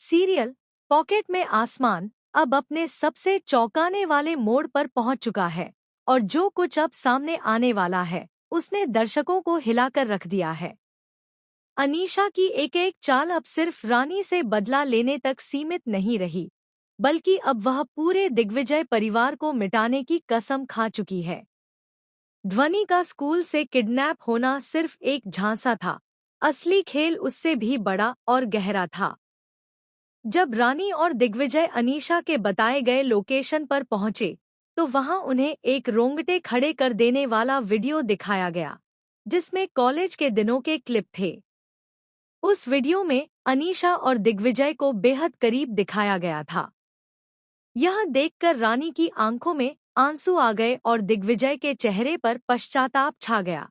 Serial pocket में आसमान अब अपने सबसे चौंकाने वाले मोड़ पर पहुंच चुका है और जो कुछ अब सामने आने वाला है उसने दर्शकों को हिलाकर रख दिया है। अनीशा की एक एक चाल अब सिर्फ रानी से बदला लेने तक सीमित नहीं रही, बल्कि अब वह पूरे दिग्विजय परिवार को मिटाने की कसम खा चुकी है। ध्वनि का स्कूल से किडनैप होना सिर्फ एक झांसा था, असली खेल उससे भी बड़ा और गहरा था। जब रानी और दिग्विजय अनीशा के बताए गए लोकेशन पर पहुंचे, तो वहां उन्हें एक रोंगटे खड़े कर देने वाला वीडियो दिखाया गया, जिसमें कॉलेज के दिनों के क्लिप थे। उस वीडियो में अनीशा और दिग्विजय को बेहद करीब दिखाया गया था। यह देखकर रानी की आंखों में आंसू आ गए और दिग्विजय के चेहरे पर पश्चाताप छा गया।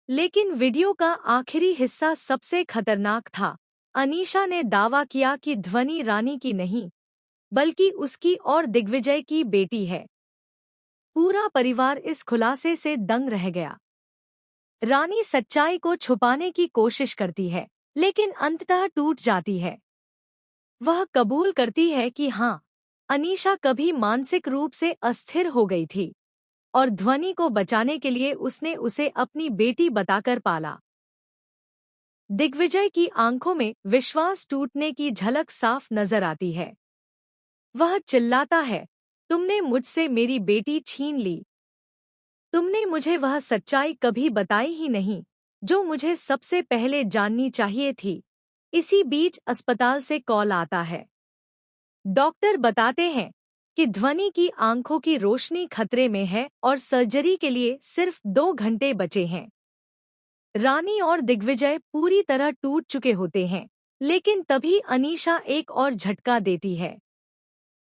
लेकिन वीडियो का आखिरी हिस्सा सबसे खतरनाक था। अनीशा ने दावा किया कि ध्वनि रानी की नहीं, बल्कि उसकी और दिग्विजय की बेटी है। पूरा परिवार इस खुलासे से दंग रह गया। रानी सच्चाई को छुपाने की कोशिश करती है, लेकिन अंततः टूट जाती है। वह कबूल करती है कि हाँ, अनीशा कभी मानसिक रूप से अस्थिर हो गई थी और ध्वनि को बचाने के लिए उसने उसे अपनी बेटी बताकर पाला। दिग्विजय की आंखों में विश्वास टूटने की झलक साफ नजर आती है। वह चिल्लाता है, तुमने मुझसे मेरी बेटी छीन ली। तुमने मुझे वह सच्चाई कभी बताई ही नहीं, जो मुझे सबसे पहले जाननी चाहिए थी। इसी बीच अस्पताल से कॉल आता है। डॉक्टर बताते हैं कि ध्वनि की आंखों की रोशनी खतरे में है और सर्जरी के लिए सिर्फ 2 घंटे बचे हैं। रानी और दिग्विजय पूरी तरह टूट चुके होते हैं, लेकिन तभी अनीशा एक और झटका देती है।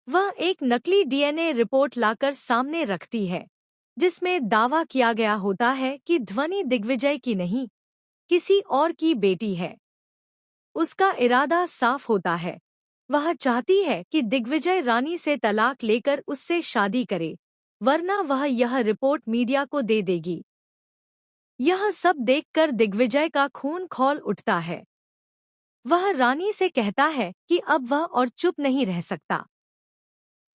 वह एक नकली डीएनए रिपोर्ट लाकर सामने रखती है, जिसमें दावा किया गया होता है कि ध्वनि दिग्विजय की नहीं, किसी और की बेटी है। उसका इरादा साफ होता है। वह चाहती है कि दिग्विजय रानी से तलाक लेकर उससे शादी करे, वरना वह यह रिपोर्ट मीडिया को दे देगी। यह सब देखकर दिग्विजय का खून खौल उठता है। वह रानी से कहता है कि अब वह और चुप नहीं रह सकता।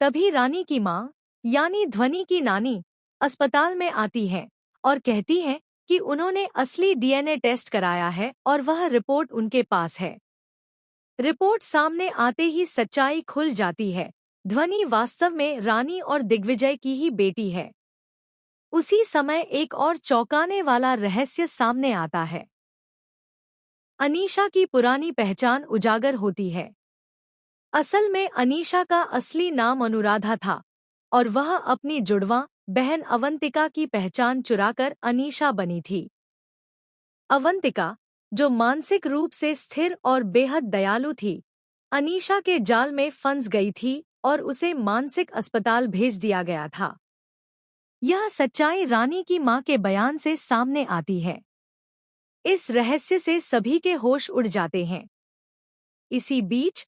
तभी रानी की माँ, यानी ध्वनि की नानी, अस्पताल में आती है और कहती है कि उन्होंने असली डीएनए टेस्ट कराया है और वह रिपोर्ट उनके पास है। रिपोर्ट सामने आते ही सच्चाई खुल जाती है। ध्वनि वास्तव में रानी और दिग्विजय की ही बेटी है। उसी समय एक और चौंकाने वाला रहस्य सामने आता है। अनीशा की पुरानी पहचान उजागर होती है। असल में अनीशा का असली नाम अनुराधा था और वह अपनी जुड़वां बहन अवंतिका की पहचान चुराकर अनीशा बनी थी। अवंतिका, जो मानसिक रूप से स्थिर और बेहद दयालु थी, अनीशा के जाल में फंस गई थी और उसे मानसिक अस्पताल भेज दिया गया था। यह सच्चाई रानी की मां के बयान से सामने आती है। इस रहस्य से सभी के होश उड़ जाते हैं। इसी बीच,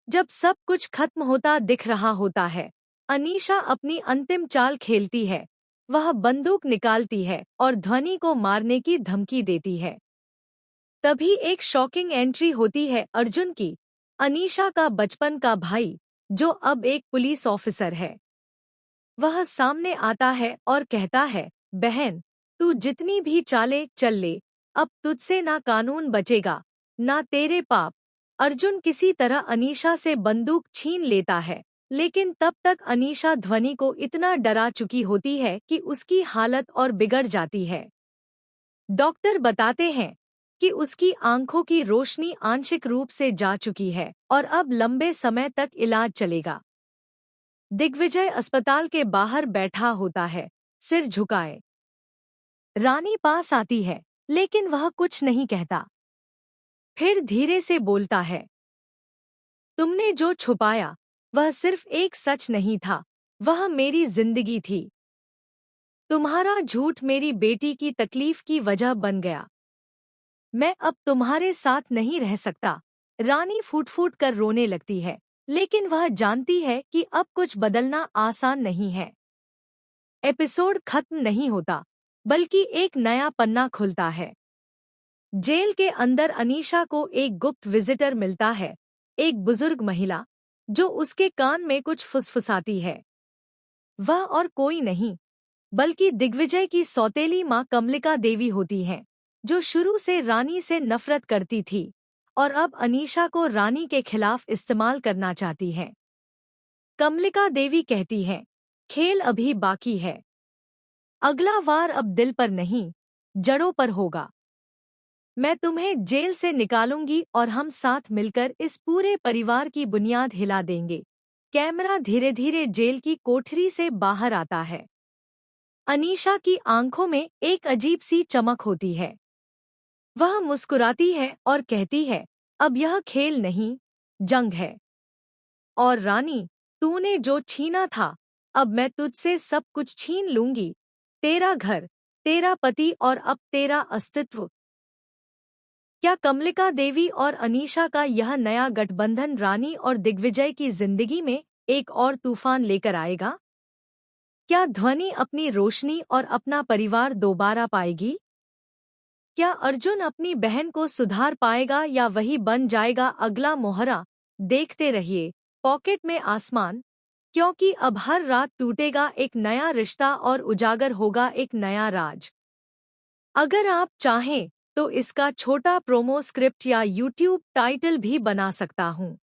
जब सब कुछ खत्म होता दिख रहा होता है, अनीशा अपनी अंतिम चाल खेलती है। वह बंदूक निकालती है और ध्वनि को मारने की धमकी देती है। तभी एक शॉकिंग एंट्री होती है अर्जुन की, अनीशा का बचपन का भाई, जो अब एक पुलिस ऑफिसर है। वह सामने आता है और कहता है, बहन, तू जितनी भी चाले चल ले, अब तुझसे ना कानून बचेगा, ना तेरे पाप। अर्जुन किसी तरह अनीशा से बंदूक छीन लेता है, लेकिन तब तक अनीशा ध्वनि को इतना डरा चुकी होती है कि उसकी हालत और बिगड़ जाती है। डॉक्टर बताते हैं कि उसकी आंखों की रोशनी आंशिक रूप से जा चुकी है और अब लंबे समय तक इलाज चलेगा। दिग्विजय अस्पताल के बाहर बैठा होता है, सिर झुकाए। रानी पास आती है, लेकिन वह कुछ नहीं कहता। फिर धीरे से बोलता है, तुमने जो छुपाया, वह सिर्फ एक सच नहीं था, वह मेरी जिंदगी थी। तुम्हारा झूठ मेरी बेटी की तकलीफ की वजह बन गया। मैं अब तुम्हारे साथ नहीं रह सकता। रानी फूट फूट कर रोने लगती है, लेकिन वह जानती है कि अब कुछ बदलना आसान नहीं है। एपिसोड खत्म नहीं होता, बल्कि एक नया पन्ना खुलता है। जेल के अंदर अनीशा को एक गुप्त विजिटर मिलता है, एक बुजुर्ग महिला जो उसके कान में कुछ फुसफुसाती है। वह और कोई नहीं बल्कि दिग्विजय की सौतेली माँ कमलिका देवी होती हैं, जो शुरू से रानी से नफरत करती थी और अब अनीशा को रानी के खिलाफ इस्तेमाल करना चाहती है। कमलिका देवी कहती हैं, खेल अभी बाकी है। अगला वार अब दिल पर नहीं, जड़ों पर होगा। मैं तुम्हें जेल से निकालूंगी और हम साथ मिलकर इस पूरे परिवार की बुनियाद हिला देंगे। कैमरा धीरे धीरे जेल की कोठरी से बाहर आता है। अनीशा की आंखों में एक अजीब सी चमक होती है। वह मुस्कुराती है और कहती है, अब यह खेल नहीं, जंग है। और रानी, तूने जो छीना था, अब मैं तुझसे सब कुछ छीन लूंगी। तेरा घर, तेरा पति और अब तेरा अस्तित्व। क्या कमलिका देवी और अनीशा का यह नया गठबंधन रानी और दिग्विजय की जिंदगी में एक और तूफान लेकर आएगा? क्या ध्वनि अपनी रोशनी और अपना परिवार दोबारा पाएगी? क्या अर्जुन अपनी बहन को सुधार पाएगा या वही बन जाएगा अगला मोहरा? देखते रहिए पॉकेट में आसमान, क्योंकि अब हर रात टूटेगा एक नया रिश्ता और उजागर होगा एक नया राज। अगर आप चाहें तो इसका छोटा प्रोमो स्क्रिप्ट या यूट्यूब टाइटल भी बना सकता हूँ।